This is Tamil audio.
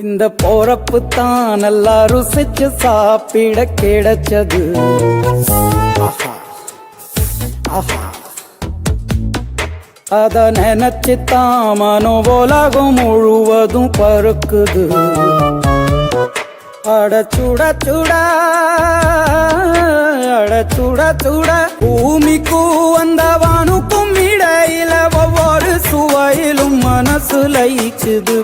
இந்த போறப்பு தான் நல்லா ருசிச்சு சாப்பிட கிடைச்சது. அத நினைச்சுத்தான் மனோலகம் முழுவதும் பருக்குது. அட சுட சுட அட சுட சுட பூமிக்கும் வந்த வானுக்கும் இடையில ஒவ்வொரு சுவையிலும் மனசு லயிச்சுது.